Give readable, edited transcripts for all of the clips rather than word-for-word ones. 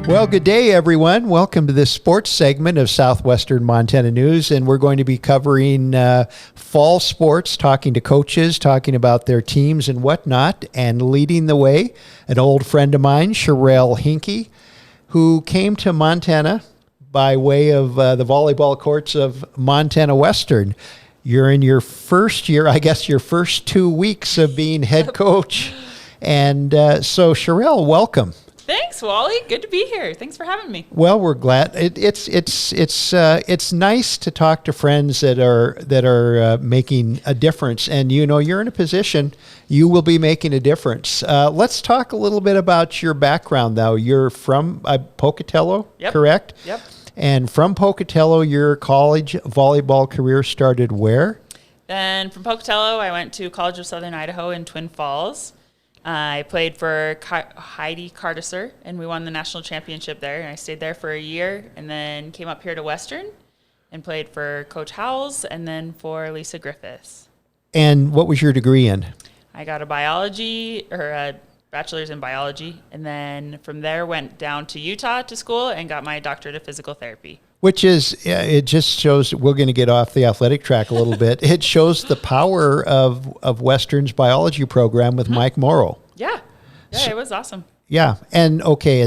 Well, good day, everyone. Welcome to this sports segment of Southwestern Montana News, and we're going to be covering fall sports, talking to coaches, talking about their teams and whatnot, and leading the way, an old friend of mine, Charelle Hinkey, who came to Montana by way of the volleyball courts of Montana Western. You're in your first year, I guess your first 2 weeks of being head coach, and so Charelle, welcome. Thanks, Wally. Good to be here. Thanks for having me. Well, we're glad. It's nice to talk to friends that are making a difference, and you're in a position you will be making a difference. Let's talk a little bit about your background, though. You're from Pocatello, Yep. Correct? Yep. And from Pocatello, your college volleyball career started where? Then from Pocatello, I went to College of Southern Idaho in Twin Falls. I played for Heidi Cartiser, and we won the national championship there. And I stayed there for a year, and then came up here to Western and played for Coach Howells and then for Lisa Griffiths. And what was your degree in? I got a bachelor's in biology, and then from there went down to Utah to school and got my doctorate of physical therapy. Which is, it just shows, we're going to get off the athletic track a little bit. It shows the power of Western's biology program with Mike Morrow. Yeah. Yeah, it was awesome. Yeah. And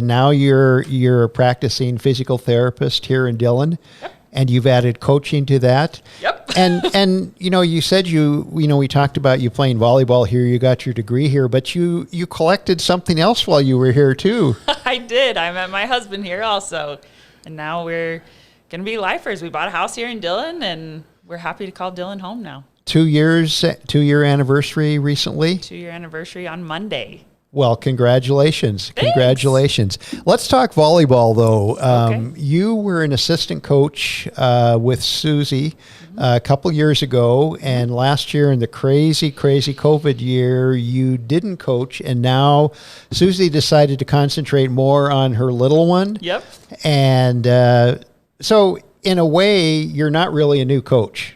now you're a practicing physical therapist here in Dillon. Yep. And you've added coaching to that. Yep. And you said we talked about you playing volleyball here, you got your degree here, but you collected something else while you were here too. I did. I met my husband here also. And now we're going to be lifers. We bought a house here in Dillon, and we're happy to call Dillon home now. 2-year anniversary recently? 2-year anniversary on Monday. Well, congratulations. Thanks. Congratulations. Let's talk volleyball, though. Okay. You were an assistant coach with Susie a couple years ago, and last year in the crazy COVID year, you didn't coach, and now Susie decided to concentrate more on her little one. Yep. And so, in a way, you're not really a new coach.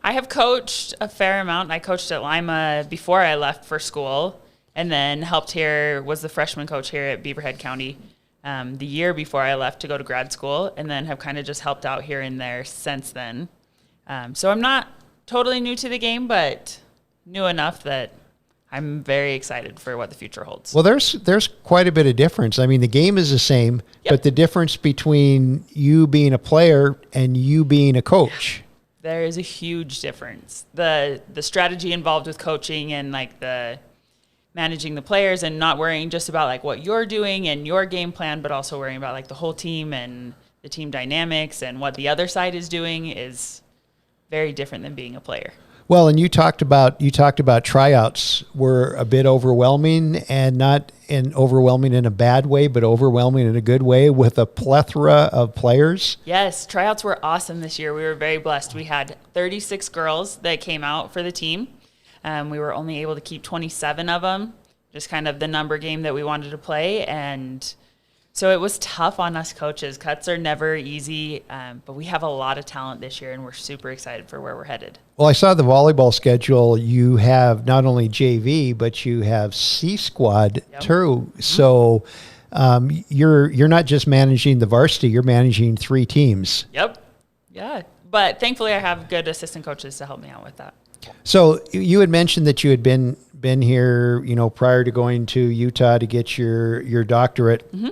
I have coached a fair amount. I coached at Lima before I left for school, and then was the freshman coach here at Beaverhead County the year before I left to go to grad school, and then have kind of just helped out here and there since then. So I'm not totally new to the game, but new enough that I'm very excited for what the future holds. Well, there's quite a bit of difference. I mean, the game is the same, Yep. but the difference between you being a player and you being a coach. There is a huge difference. The strategy involved with coaching and like the managing the players and not worrying just about like what you're doing and your game plan, but also worrying about like the whole team and the team dynamics and what the other side is doing is very different than being a player. Well, and you talked about tryouts were a bit overwhelming, and not overwhelming in a bad way, but overwhelming in a good way with a plethora of players. Yes, tryouts were awesome this year. We were very blessed. We had 36 girls that came out for the team. We were only able to keep 27 of them, just kind of the number game that we wanted to play. And so it was tough on us coaches. Cuts are never easy, but we have a lot of talent this year, and we're super excited for where we're headed. Well, I saw the volleyball schedule. You have not only JV, but you have C squad too. Mm-hmm. So you're not just managing the varsity; you're managing 3 teams. Yep. Yeah. But thankfully, I have good assistant coaches to help me out with that. So you had mentioned that you had been here, prior to going to Utah to get your doctorate. Mm-hmm.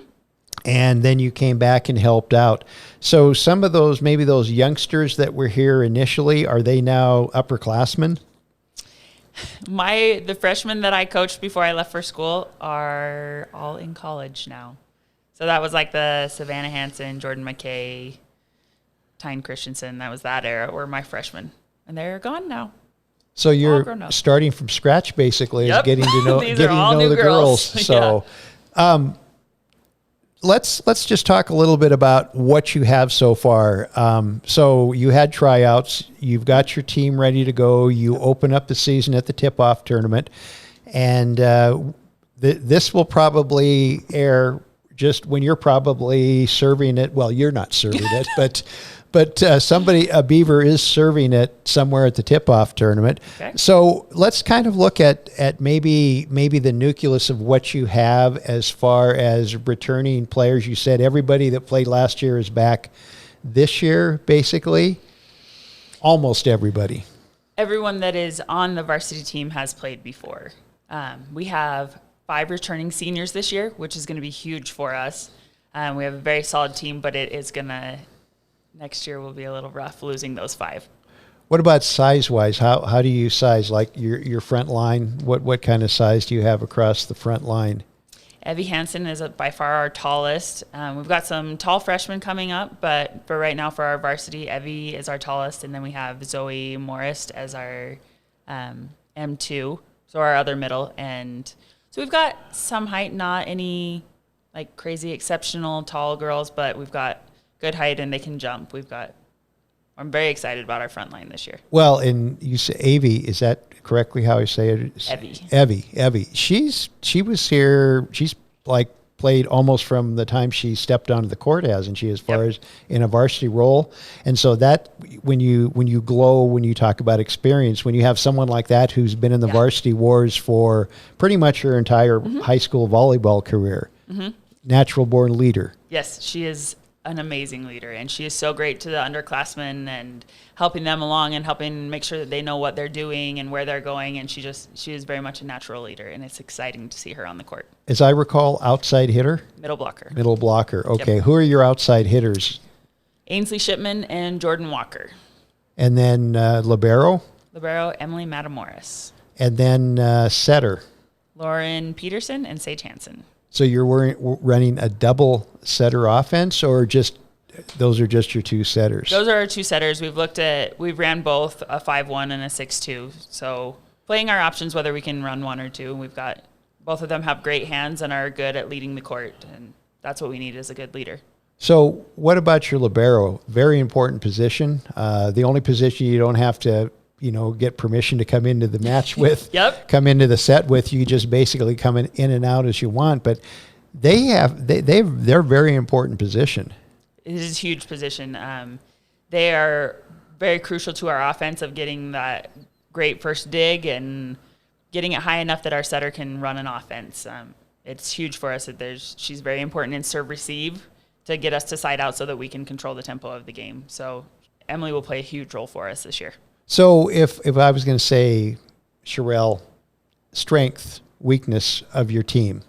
And then you came back and helped out. So some of those, maybe those youngsters that were here initially, are they now upperclassmen? The freshmen that I coached before I left for school are all in college now. So that was like the Savannah Hansen, Jordan McKay, Tyne Christensen. That was that era were my freshmen. And they're gone now. So you're starting from scratch, basically, yep. is getting to know the girls. So let's just talk a little bit about what you have so far. So you had tryouts. You've got your team ready to go. You open up the season at the tip-off tournament. And this will probably air just when you're probably serving it. Well, you're not serving it, But a Beaver is serving it somewhere at the tip-off tournament. Okay. So let's kind of look at maybe the nucleus of what you have as far as returning players. You said everybody that played last year is back this year, basically. Almost everybody. Everyone that is on the varsity team has played before. We have 5 returning seniors this year, which is going to be huge for us. We have a very solid team, but it is going to, next year will be a little rough losing those 5. What about size-wise? How do you size, like your front line? What kind of size do you have across the front line? Evie Hansen is by far our tallest. We've got some tall freshmen coming up, but for right now for our varsity, Evie is our tallest, and then we have Zoe Morris as our M2, so our other middle. And so we've got some height, not any like crazy exceptional tall girls, but we've got good height and they can jump. I'm very excited about our front line this year. Well, and you say Evie, is that correctly how I say it? Evie. She was here. She's like played almost from the time she stepped onto the court, hasn't she? As far as in a varsity role, and so that when you glow when you talk about experience, when you have someone like that who's been in the varsity wars for pretty much her entire high school volleyball career, natural born leader. Yes, she is an amazing leader, and she is so great to the underclassmen and helping them along and helping make sure that they know what they're doing and where they're going, and she is very much a natural leader, and it's exciting to see her on the court. As I recall, outside hitter? Middle blocker. Okay. Yep. Who are your outside hitters? Ainsley Shipman and Jordan Walker. And then Libero? Libero, Emily Matamoris. And then setter? Lauren Peterson and Sage Hansen. So you're running a double setter offense, or just those are just your 2 setters? Those are our 2 setters. We've ran both a 5-1 and a 6-2. So playing our options, whether we can run 1 or 2. We've got both of them have great hands and are good at leading the court, and that's what we need as a good leader. So what about your libero? Very important position. The only position you don't have to get permission to come into the match with, come into the set with. You just basically come in and out as you want. But they're very important position. It is a huge position. They are very crucial to our offense of getting that great first dig and getting it high enough that our setter can run an offense. It's huge for us that she's very important in serve receive to get us to side out so that we can control the tempo of the game. So Emily will play a huge role for us this year. So if I was going to say, Charelle, strength, weakness of your team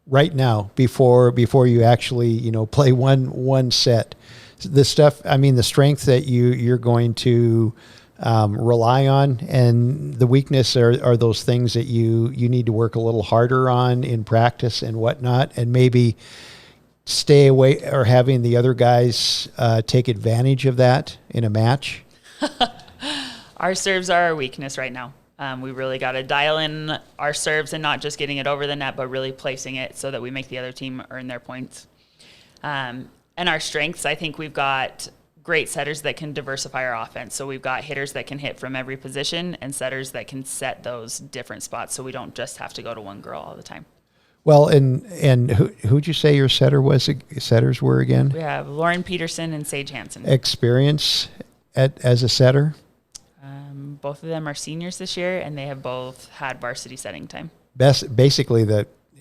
right now before you actually play one set, the strength that you're going to rely on, and the weakness are those things that you need to work a little harder on in practice and whatnot, and maybe stay away or having the other guys take advantage of that in a match. Our serves are our weakness right now. We really got to dial in our serves and not just getting it over the net, but really placing it so that we make the other team earn their points. And our strengths, I think we've got great setters that can diversify our offense. So we've got hitters that can hit from every position and setters that can set those different spots so we don't just have to go to one girl all the time. Well, and who'd you say your setters were again? We have Lauren Peterson and Sage Hansen. Experience as a setter? Both of them are seniors this year, and they have both had varsity setting time. Basically,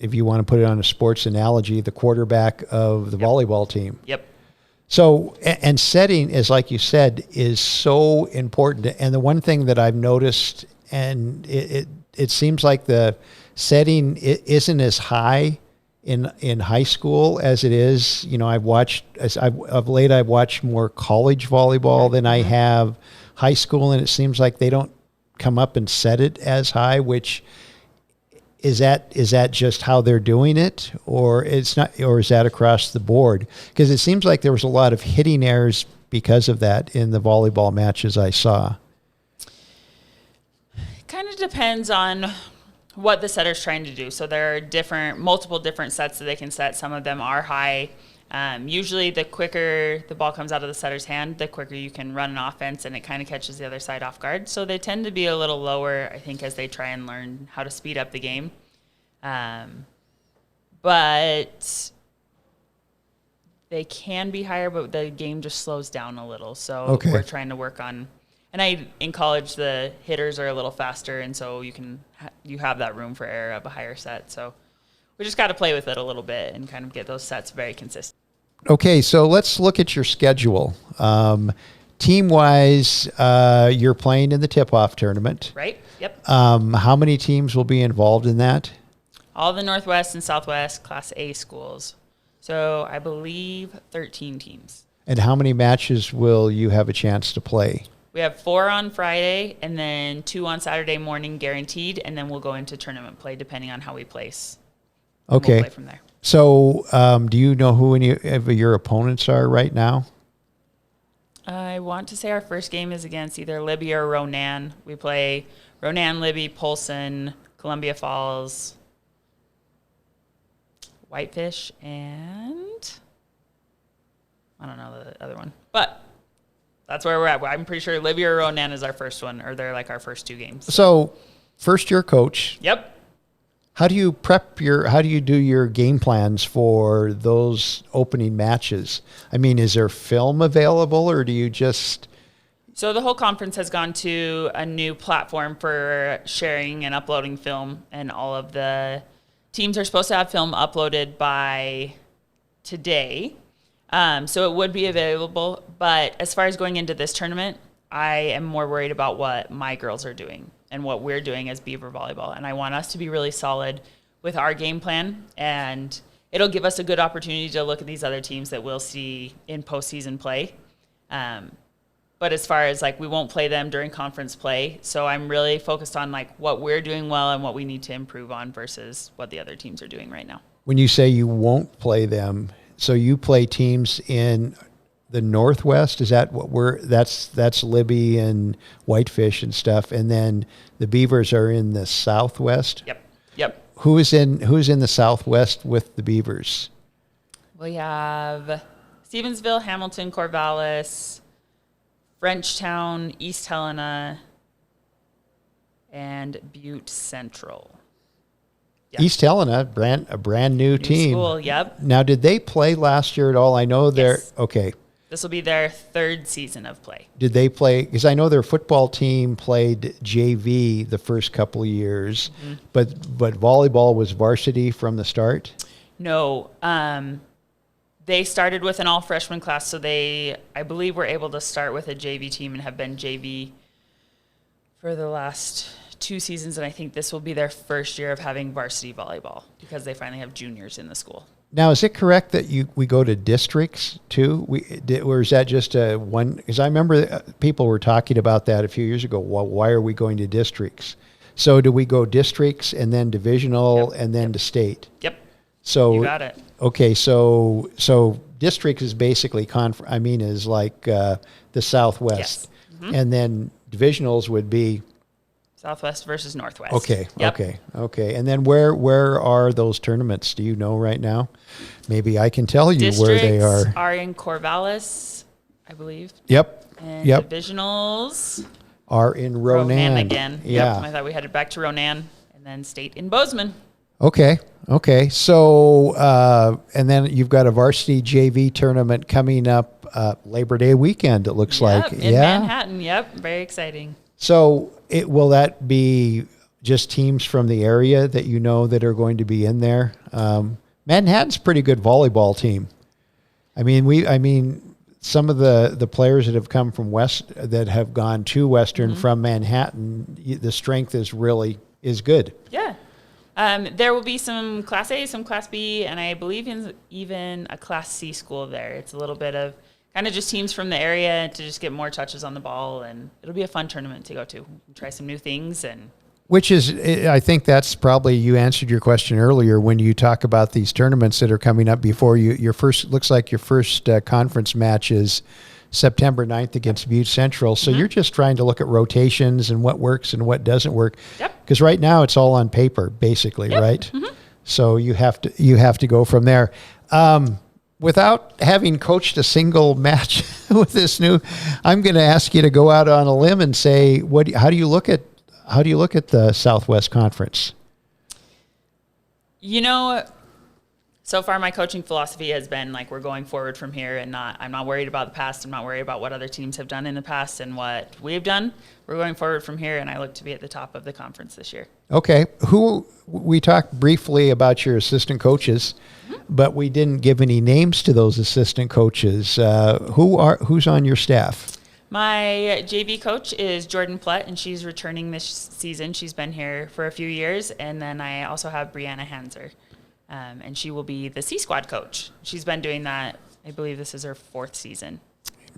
if you want to put it on a sports analogy, the quarterback of the volleyball team. Yep. So, and setting is, like you said, is so important. And the one thing that I've noticed, and it seems like the setting isn't as high in high school as it is. I've watched of late. I've watched more college volleyball than I have high school, and it seems like they don't come up and set it as high. Which is that just how they're doing it, or it's not, or is that across the board? Because it seems like there was a lot of hitting errors because of that in the volleyball matches I saw. It kind of depends on what the setter's trying to do. So there are multiple different sets that they can set. Some of them are high. Usually the quicker the ball comes out of the setter's hand, the quicker you can run an offense, and it kind of catches the other side off guard. So they tend to be a little lower, I think, as they try and learn how to speed up the game. But they can be higher, but the game just slows down a little. So Okay. we're trying to work on. And in college, the hitters are a little faster, and so you have that room for error of a higher set. So we just got to play with it a little bit and kind of get those sets very consistent. Okay, so let's look at your schedule. Team-wise, you're playing in the tip-off tournament. Right? Yep. How many teams will be involved in that? All the Northwest and Southwest Class A schools. So I believe 13 teams. And how many matches will you have a chance to play? We have 4 on Friday and then 2 on Saturday morning guaranteed, and then we'll go into tournament play depending on how we place. Okay. We'll play from there. So do you know who any of your opponents are right now? I want to say our first game is against either Libby or Ronan. We play Ronan, Libby, Polson, Columbia Falls, Whitefish, and I don't know the other one. But that's where we're at. I'm pretty sure Libby or Ronan is our first one, or they're like our first 2 games. So first year coach. Yep. How do you do your game plans for those opening matches? I mean, is there film available, or do you just... So the whole conference has gone to a new platform for sharing and uploading film, and all of the teams are supposed to have film uploaded by today. So it would be available, but as far as going into this tournament, I am more worried about what my girls are doing and what we're doing as Beaver Volleyball. And I want us to be really solid with our game plan, and it'll give us a good opportunity to look at these other teams that we'll see in postseason play. But as far as we won't play them during conference play. So I'm really focused on what we're doing well and what we need to improve on versus what the other teams are doing right now. When you say you won't play them, so you play teams in the Northwest, is that that's Libby and Whitefish and stuff, and then the Beavers are in the Southwest? Yep. Who's in the Southwest with the Beavers? We have Stevensville, Hamilton, Corvallis, Frenchtown, East Helena, and Butte Central. Yep. East Helena, a brand new team. School, yep. Now, did they play last year at all? I know they're Yes. okay. This will be their 3rd season of play. Did they play? Because I know their football team played JV the first couple of years, but volleyball was varsity from the start. No, they started with an all freshman class, so I believe, were able to start with a JV team and have been JV for the last 2 seasons, and I think this will be their first year of having varsity volleyball because they finally have juniors in the school. Now, is it correct that we go to districts too? Or is that just one? Because I remember people were talking about that a few years ago. Well, why are we going to districts? So do we go districts and then divisional and then to state? Yep. So You got it. Okay, so district is basically is like the Southwest, Yes. and then divisionals would be Southwest versus Northwest. okay, Yep. okay. And then where are those tournaments? Do you know right now? Maybe I can tell you Districts where they are. are in Corvallis, I believe. Yep. And Yep. divisionals Are in Ronan. again. Yeah. Yep. I thought we headed back to Ronan, and then state in Bozeman. Okay. So and then you've got a varsity JV tournament coming up Labor Day weekend. It looks like. In Manhattan. Yep. Very exciting. So will that be just teams from the area that you know that are going to be in there? Manhattan's a pretty good volleyball team. I mean, some of the players that have come from that have gone to Western from Manhattan, the strength is good. Yeah. There will be some Class A, some Class B, and I believe even a Class C school there. It's a little bit of kind of just teams from the area to just get more touches on the ball, and it'll be a fun tournament to go to. Try some new things. Which is, I think that's probably, you answered your question earlier when you talk about these tournaments that are coming up before you. Looks like your first conference match is September 9th against Butte Central. So you're just trying to look at rotations and what works and what doesn't work. Yep. Because right now it's all on paper, basically, right? So you have to go from there. Without having coached a single match with this new, I'm going to ask you to go out on a limb and say, how do you look at the Southwest Conference? So far, my coaching philosophy has been like we're going forward from here, and I'm not worried about the past. I'm not worried about what other teams have done in the past and what we've done. We're going forward from here, and I look to be at the top of the conference this year. Okay. We talked briefly about your assistant coaches, but we didn't give any names to those assistant coaches. Who's on your staff? My JV coach is Jordan Plett, and she's returning this season. She's been here for a few years. And then I also have Brianna Hanser, and she will be the C Squad coach. She's been doing that, I believe this is her 4th season.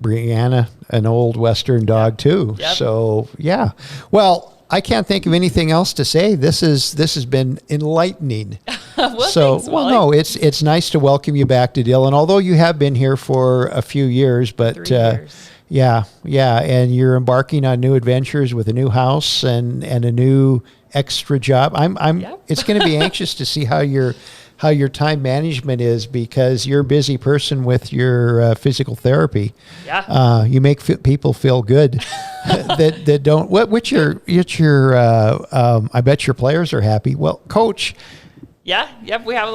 Brianna, an old Western dog too. Yep. So, yeah. Well, I can't think of anything else to say. This has been enlightening. Thanks, Wally. No, it's nice to welcome you back to Dillon, although you have been here for a few years, but 3 years. Yeah, and you're embarking on new adventures with a new house and a new extra job. Yep. It's going to be anxious to see how your time management is, because you're a busy person with your physical therapy. Yeah. You make people feel good that don't. What's your I bet your players are happy. Well, coach. Yeah. Yep. We have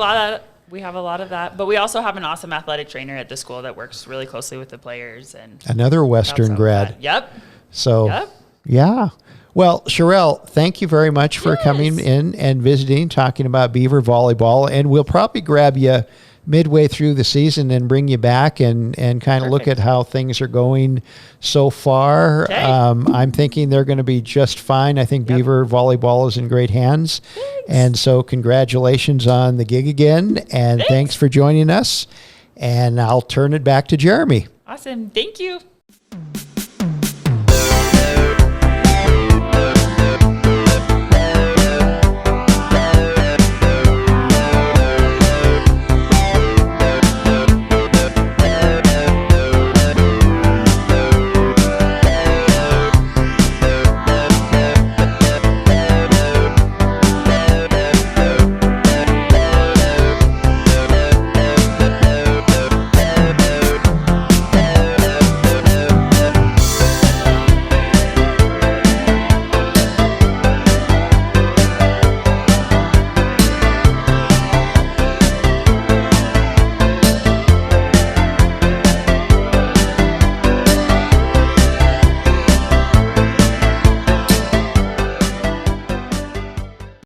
a lot of that, but we also have an awesome athletic trainer at the school that works really closely with the players, and another Western grad. Yep. So, yep. Yeah. Well, Charelle, thank you very much for coming in and visiting, talking about Beaver volleyball, and we'll probably grab you midway through the season and bring you back and kind of look at how things are going so far. Okay. I'm thinking they're going to be just fine. I think Beaver volleyball is in great hands. Thanks. And so congratulations on the gig again, and thanks for joining us. And I'll turn it back to Jeremy. Awesome. Thank you.